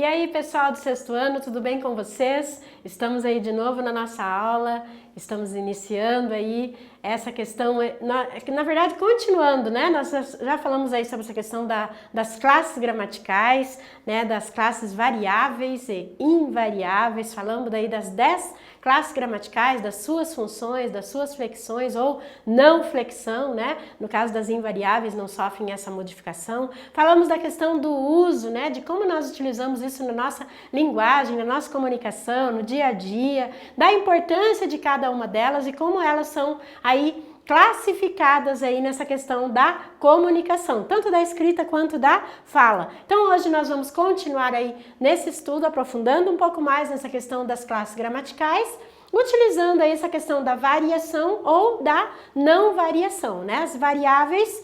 E aí, pessoal do sexto ano, tudo bem com vocês? Estamos aí de novo na nossa aula, estamos iniciando aí essa questão, na verdade continuando, né? Nós já falamos aí sobre essa questão das classes gramaticais, né? Das classes variáveis e invariáveis, falamos daí das 10 classes gramaticais, das suas funções, das suas flexões ou não flexão, né? No caso das invariáveis não sofrem essa modificação. Falamos da questão do uso, né? De como nós utilizamos isso na nossa linguagem, na nossa comunicação, no dia a dia, da importância de cada uma delas e como elas são aí classificadas aí nessa questão da comunicação, tanto da escrita quanto da fala. Então hoje nós vamos continuar aí nesse estudo, aprofundando um pouco mais nessa questão das classes gramaticais, utilizando aí essa questão da variação ou da não variação, né? As variáveis,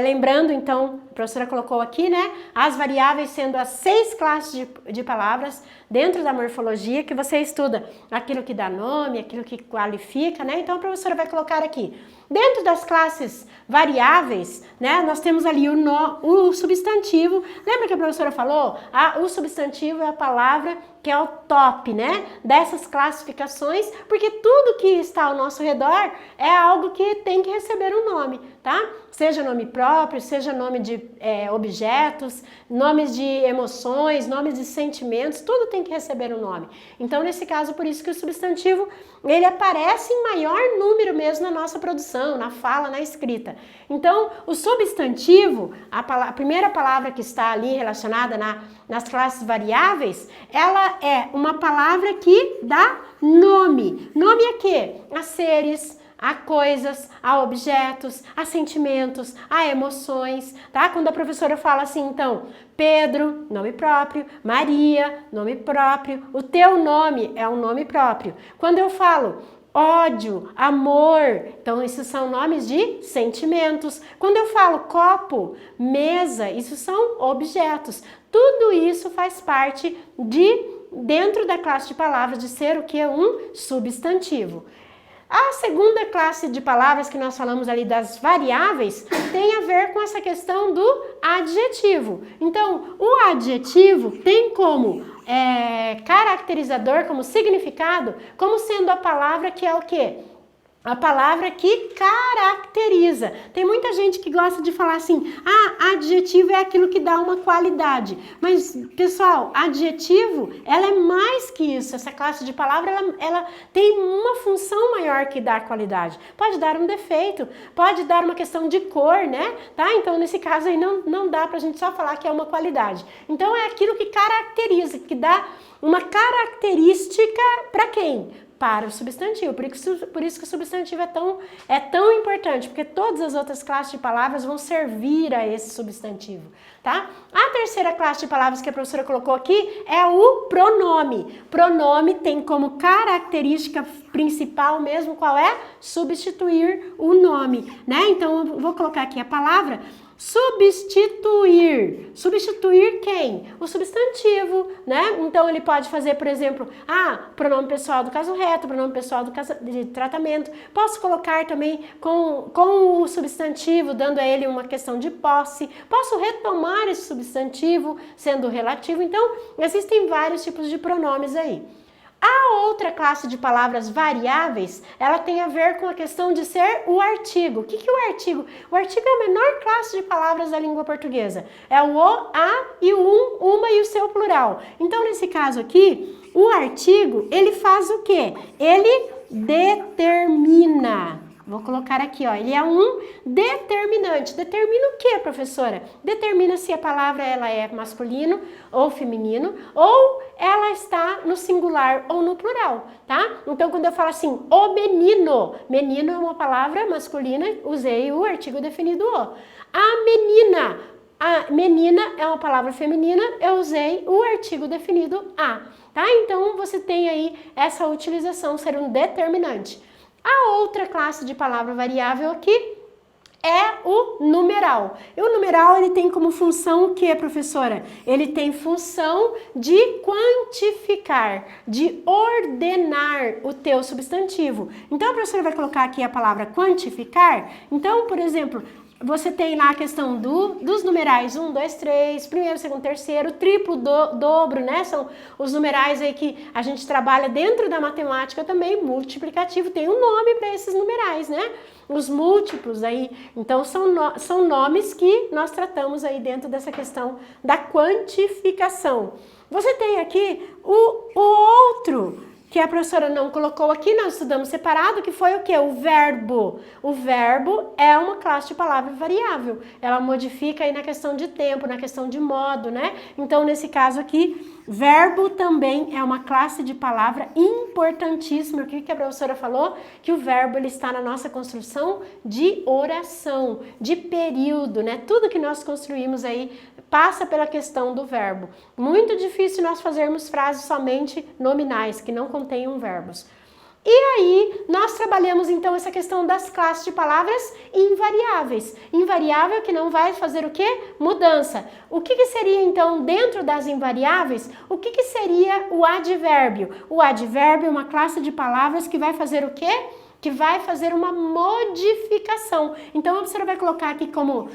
lembrando então, a professora colocou aqui, né? As variáveis sendo as 6 classes de palavras dentro da morfologia, que você estuda aquilo que dá nome, aquilo que qualifica, né? Então a professora vai colocar aqui. Dentro das classes variáveis, né, nós temos ali o substantivo. Lembra que a professora falou? O substantivo é a palavra que é o top, né, dessas classificações, porque tudo que está ao nosso redor é algo que tem que receber um nome, tá? Seja nome próprio, seja nome de objetos, nomes de emoções, nomes de sentimentos, tudo tem que receber um nome. Então, nesse caso, por isso que o substantivo, ele aparece em maior número mesmo na nossa produção, na fala, na escrita. Então, o substantivo, a primeira palavra que está ali relacionada nas classes variáveis, ela é uma palavra que dá nome. Nome a quê? A seres, a coisas, a objetos, a sentimentos, a emoções, tá? Quando a professora fala assim, então, Pedro, nome próprio, Maria, nome próprio, o teu nome é um nome próprio. Quando eu falo ódio, amor, então esses são nomes de sentimentos. Quando eu falo copo, mesa, isso são objetos. Tudo isso faz parte dentro da classe de palavras, de ser o que é um substantivo. A segunda classe de palavras que nós falamos ali das variáveis tem a ver com essa questão do adjetivo. Então, o adjetivo tem como caracterizador, como significado, como sendo a palavra que é o quê? A palavra que caracteriza. Tem muita gente que gosta de falar assim, adjetivo é aquilo que dá uma qualidade. Mas, pessoal, adjetivo, ela é mais que isso. Essa classe de palavra, ela tem uma função maior que dar qualidade. Pode dar um defeito, pode dar uma questão de cor, né? Tá? Então, nesse caso aí, não dá pra gente só falar que é uma qualidade. Então, é aquilo que caracteriza, que dá uma característica para quem? Para o substantivo, por isso que o substantivo é tão importante, porque todas as outras classes de palavras vão servir a esse substantivo, tá? A terceira classe de palavras que a professora colocou aqui é o pronome. Pronome tem como característica principal mesmo, qual é? Substituir o nome, né? Então, eu vou colocar aqui a palavra substituir. Substituir quem? O substantivo, né? Então, ele pode fazer, por exemplo, pronome pessoal do caso reto, pronome pessoal do caso de tratamento. Posso colocar também com o substantivo, dando a ele uma questão de posse. Posso retomar esse substantivo, sendo relativo. Então, existem vários tipos de pronomes aí. A outra classe de palavras variáveis, ela tem a ver com a questão de ser o artigo. O que é o artigo? O artigo é a menor classe de palavras da língua portuguesa. É o a e o uma e o seu plural. Então, nesse caso aqui, o artigo, ele faz o quê? Ele determina. Vou colocar aqui, ó, ele é um determinante. Determina o que, professora? Determina se a palavra ela é masculino ou feminino, ou ela está no singular ou no plural, tá? Então, quando eu falo assim, o menino, menino é uma palavra masculina, usei o artigo definido o. A menina é uma palavra feminina, eu usei o artigo definido a, tá? Então, você tem aí essa utilização, ser um determinante. A outra classe de palavra variável aqui é o numeral. E o numeral, ele tem como função o que, professora? Ele tem função de quantificar, de ordenar o teu substantivo. Então, a professora vai colocar aqui a palavra quantificar. Então, por exemplo, você tem lá a questão dos numerais 1, 2, 3, primeiro, segundo, terceiro, triplo, dobro, né? São os numerais aí que a gente trabalha dentro da matemática também, multiplicativo, tem um nome para esses numerais, né? Os múltiplos aí, então são nomes que nós tratamos aí dentro dessa questão da quantificação. Você tem aqui o outro, que a professora não colocou aqui, nós estudamos separado, que foi o quê? O verbo. O verbo é uma classe de palavra variável. Ela modifica aí na questão de tempo, na questão de modo, né? Então, nesse caso aqui, verbo também é uma classe de palavra importantíssima. O que a professora falou? Que o verbo ele está na nossa construção de oração, de período, né? Tudo que nós construímos aí passa pela questão do verbo. Muito difícil nós fazermos frases somente nominais, que não contenham verbos. E aí, nós trabalhamos então essa questão das classes de palavras invariáveis. Invariável que não vai fazer o quê? Mudança. O que seria então, dentro das invariáveis, o que seria o advérbio? O advérbio é uma classe de palavras que vai fazer o quê? Que vai fazer uma modificação. Então, a professora vai colocar aqui como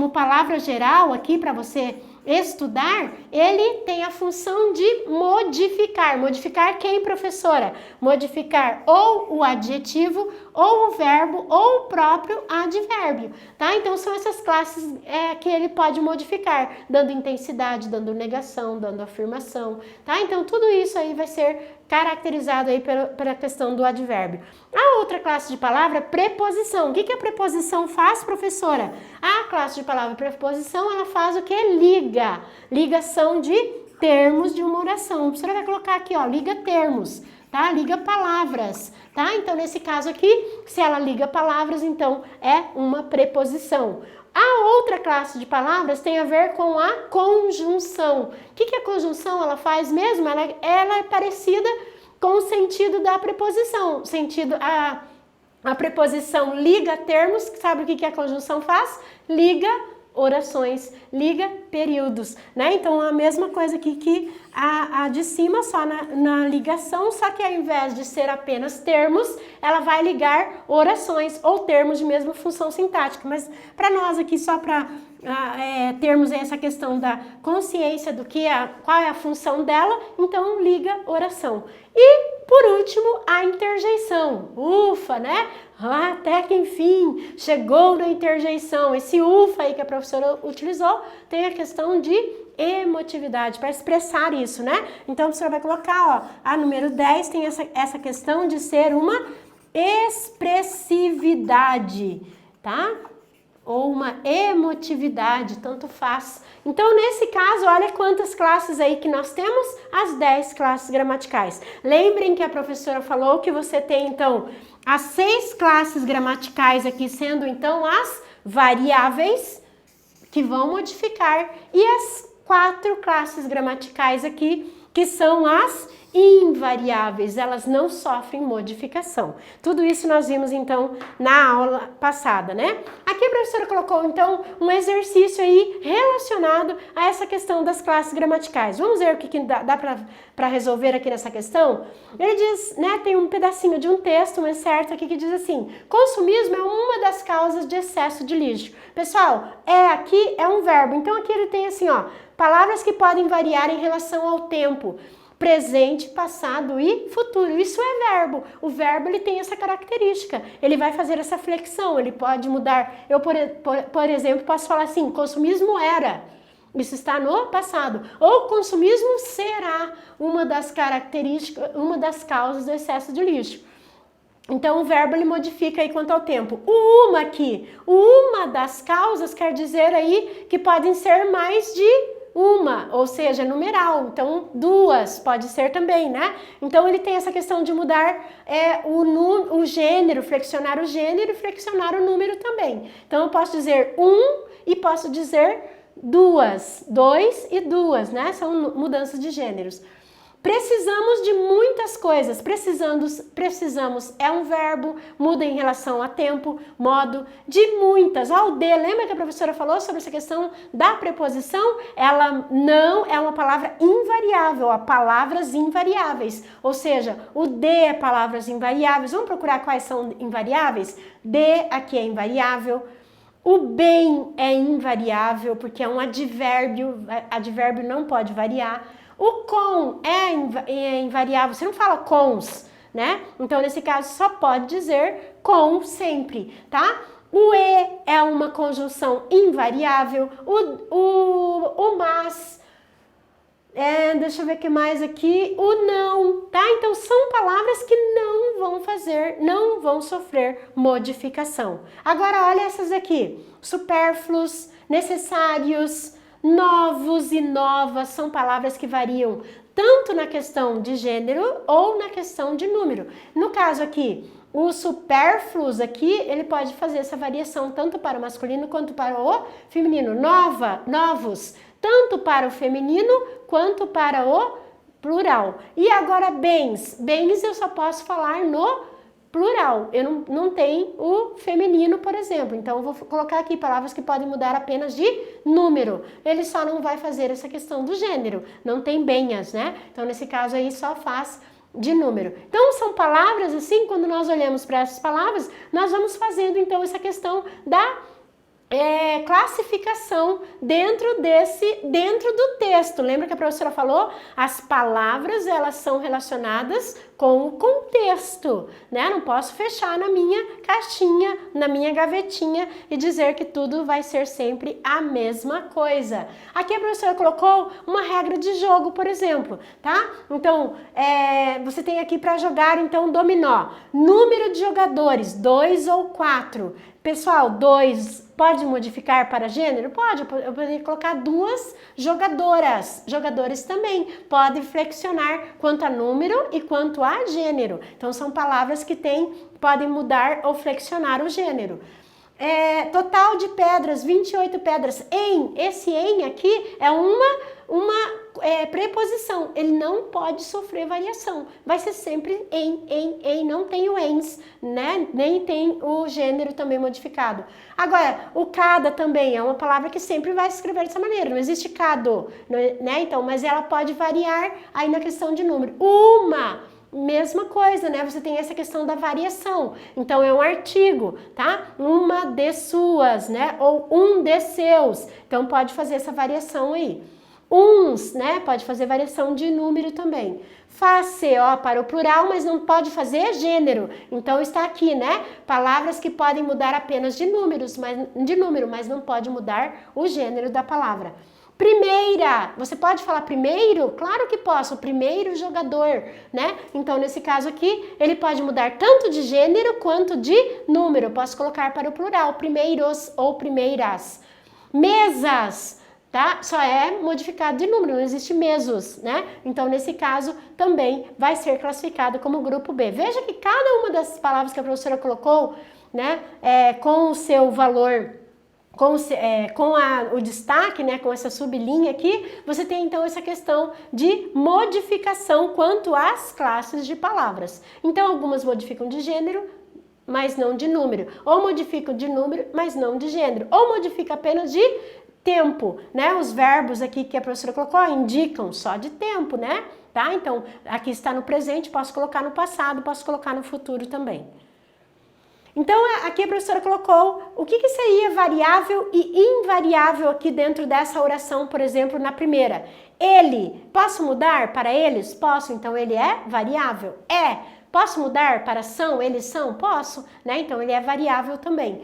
palavra geral aqui para você estudar, ele tem a função de modificar. Modificar quem, professora? Modificar ou o adjetivo, ou o verbo, ou o próprio advérbio, tá? Então, são essas classes que ele pode modificar, dando intensidade, dando negação, dando afirmação, tá? Então, tudo isso aí vai ser caracterizado aí pela questão do advérbio. A outra classe de palavra, preposição. O que a preposição faz, professora? A classe de palavra preposição, ela faz o que? Liga. Ligação de termos de uma oração. A professora vai colocar aqui, ó, liga termos, tá? Liga palavras, tá? Então, nesse caso aqui, se ela liga palavras, então é uma preposição. A outra classe de palavras tem a ver com a conjunção. O que a conjunção ela faz mesmo? Ela é parecida com o sentido da preposição. A preposição liga termos, sabe o que a conjunção faz? Liga orações, liga períodos, né? Então, a mesma coisa aqui que a de cima, só na ligação, só que ao invés de ser apenas termos, ela vai ligar orações ou termos de mesma função sintática. Mas para nós aqui, só para termos essa questão da consciência do qual é a função dela, então liga oração. E, por último, a interjeição. Ufa, né? Até que enfim, chegou na interjeição. Esse ufa aí que a professora utilizou tem a questão de emotividade, para expressar isso, né? Então, a professora vai colocar, ó, a número 10 tem essa questão de ser uma expressividade, tá? Ou uma emotividade, tanto faz. Então, nesse caso, olha quantas classes aí que nós temos, as 10 classes gramaticais. Lembrem que a professora falou que você tem, então, as 6 classes gramaticais aqui, sendo, então, as variáveis que vão modificar, e as 4 classes gramaticais aqui, que são as invariáveis, elas não sofrem modificação. Tudo isso nós vimos, então, na aula passada, né? Aqui a professora colocou, então, um exercício aí relacionado a essa questão das classes gramaticais. Vamos ver o que dá para resolver aqui nessa questão? Ele diz, né, tem um pedacinho de um texto, um excerto aqui que diz assim: consumismo é uma das causas de excesso de lixo. Pessoal, aqui é um verbo, então aqui ele tem assim, ó, palavras que podem variar em relação ao tempo. Presente, passado e futuro. Isso é verbo. O verbo ele tem essa característica. Ele vai fazer essa flexão, ele pode mudar. Eu, por exemplo, posso falar assim: consumismo era. Isso está no passado. Ou consumismo será uma das características, uma das causas do excesso de lixo. Então, o verbo ele modifica aí quanto ao tempo. O uma aqui, uma das causas quer dizer aí que podem ser mais de uma, ou seja, numeral, então 2 pode ser também, né? Então ele tem essa questão de mudar o gênero, flexionar o gênero e flexionar o número também. Então eu posso dizer e posso dizer 2 e 2, né? São mudanças de gêneros. Precisamos de muitas coisas. Precisamos é um verbo, muda em relação a tempo, modo, de muitas. O de, lembra que a professora falou sobre essa questão da preposição? Ela não é uma palavra invariável, há palavras invariáveis. Ou seja, o de é palavras invariáveis. Vamos procurar quais são invariáveis? De aqui é invariável. O bem é invariável, porque é um advérbio, advérbio não pode variar. O com é invariável, você não fala cons, né? Então, nesse caso, só pode dizer com sempre, tá? O e é uma conjunção invariável. O mas, deixa eu ver o que mais aqui. O não, tá? Então, são palavras que não vão sofrer modificação. Agora, olha essas aqui. Supérfluos, necessários, novos e novas são palavras que variam tanto na questão de gênero ou na questão de número. No caso aqui, o supérfluos aqui, ele pode fazer essa variação tanto para o masculino quanto para o feminino. Novos, tanto para o feminino quanto para o plural. E agora bens. Bens eu só posso falar no plural. Eu não tenho o feminino, por exemplo. Então, eu vou colocar aqui palavras que podem mudar apenas de número. Ele só não vai fazer essa questão do gênero. Não tem benhas, né? Então, nesse caso aí, só faz de número. Então, são palavras assim, quando nós olhamos para essas palavras, nós vamos fazendo, então, essa questão da classificação dentro do texto. Lembra que a professora falou? As palavras, elas são relacionadas com o contexto, né? Não posso fechar na minha caixinha, na minha gavetinha e dizer que tudo vai ser sempre a mesma coisa. Aqui a professora colocou uma regra de jogo, por exemplo, tá? Então, você tem aqui para jogar, então, dominó. Número de jogadores, 2 ou 4. Pessoal, 2 pode modificar para gênero? Pode, eu poderia colocar 2 jogadoras. Jogadores também podem flexionar quanto a número e quanto a gênero. Então, são palavras que podem mudar ou flexionar o gênero. Total de pedras, 28 pedras. Esse em aqui é uma preposição, ele não pode sofrer variação, vai ser sempre em, não tem o ens, né? Nem tem o gênero também modificado. Agora, o cada também é uma palavra que sempre vai se escrever dessa maneira, não existe cado, né? Então, mas ela pode variar aí na questão de número. Mesma coisa, né? Você tem essa questão da variação. Então, é um artigo, tá? Uma de suas, né? Ou um de seus. Então, pode fazer essa variação aí. Uns, né? Pode fazer variação de número também. Face, ó, para o plural, mas não pode fazer gênero. Então, está aqui, né? Palavras que podem mudar apenas de número, mas não pode mudar o gênero da palavra. Primeira, você pode falar primeiro? Claro que posso, o primeiro jogador, né? Então, nesse caso aqui, ele pode mudar tanto de gênero quanto de número. Eu posso colocar para o plural, primeiros ou primeiras. Mesas, tá? Só é modificado de número, não existe mesos, né? Então, nesse caso, também vai ser classificado como grupo B. Veja que cada uma dessas palavras que a professora colocou, né, com o seu valor, com o destaque, né, com essa sublinha aqui, você tem então essa questão de modificação quanto às classes de palavras. Então, algumas modificam de gênero, mas não de número. Ou modificam de número, mas não de gênero. Ou modifica apenas de tempo, né? Os verbos aqui que a professora colocou indicam só de tempo, né? Tá? Então, aqui está no presente, posso colocar no passado, posso colocar no futuro também. Então, aqui a professora colocou o que seria variável e invariável aqui dentro dessa oração, por exemplo, na primeira. Ele, posso mudar para eles? Posso, então ele é variável. Posso mudar para são? Eles são? Posso, né? Então ele é variável também.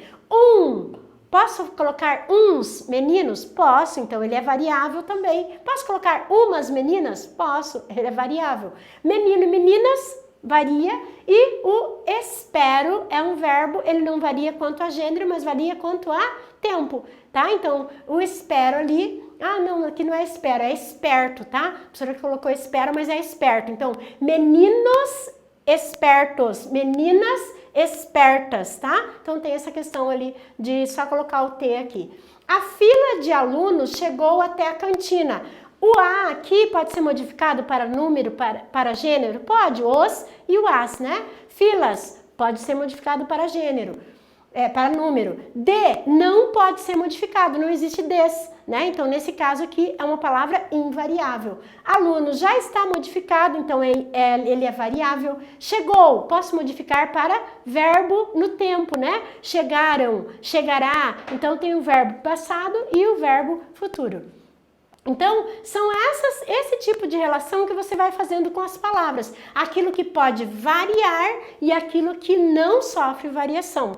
Posso colocar uns meninos? Posso, então ele é variável também. Posso colocar umas meninas? Posso, ele é variável. Menino e meninas? Varia, e o espero é um verbo, ele não varia quanto a gênero, mas varia quanto a tempo, tá? Então, o espero ali, não, aqui não é espero, é esperto, tá? A professora colocou espero, mas é esperto. Então, meninos espertos, meninas espertas, tá? Então, tem essa questão ali de só colocar o T aqui. A fila de alunos chegou até a cantina. O A aqui pode ser modificado para número, para gênero? Pode, os e o as, né? Filas pode ser modificado para gênero. para número. De não pode ser modificado, não existe des, né? Então, nesse caso aqui, é uma palavra invariável. Aluno já está modificado, então ele é variável. Chegou, posso modificar para verbo no tempo, né? Chegaram, chegará. Então, tem o verbo passado e o verbo futuro. Então, são esse tipo de relação que você vai fazendo com as palavras. Aquilo que pode variar e aquilo que não sofre variação.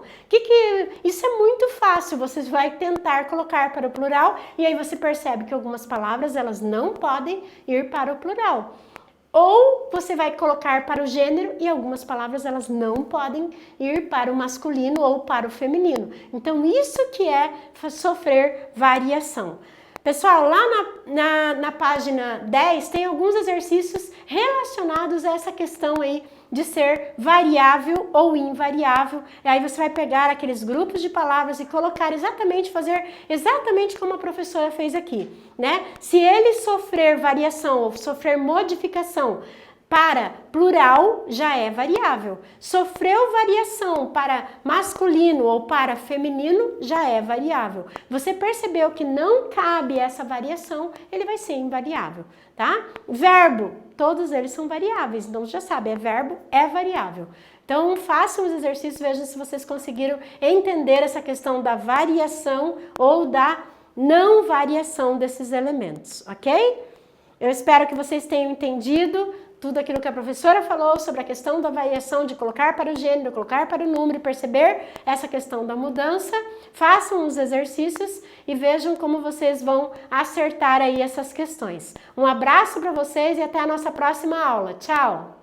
Isso é muito fácil, você vai tentar colocar para o plural e aí você percebe que algumas palavras elas não podem ir para o plural. Ou você vai colocar para o gênero e algumas palavras elas não podem ir para o masculino ou para o feminino. Então, isso que é sofrer variação. Pessoal, lá na página 10 tem alguns exercícios relacionados a essa questão aí de ser variável ou invariável. E aí você vai pegar aqueles grupos de palavras e colocar fazer exatamente como a professora fez aqui, né? Se ele sofrer variação ou sofrer modificação para plural, já é variável. Sofreu variação para masculino ou para feminino, já é variável. Você percebeu que não cabe essa variação, ele vai ser invariável, tá? Verbo, todos eles são variáveis, então já sabe, verbo, é variável. Então, façam os exercícios, vejam se vocês conseguiram entender essa questão da variação ou da não variação desses elementos, ok? Eu espero que vocês tenham entendido tudo aquilo que a professora falou sobre a questão da variação de colocar para o gênero, colocar para o número, perceber essa questão da mudança. Façam os exercícios e vejam como vocês vão acertar aí essas questões. Um abraço para vocês e até a nossa próxima aula. Tchau!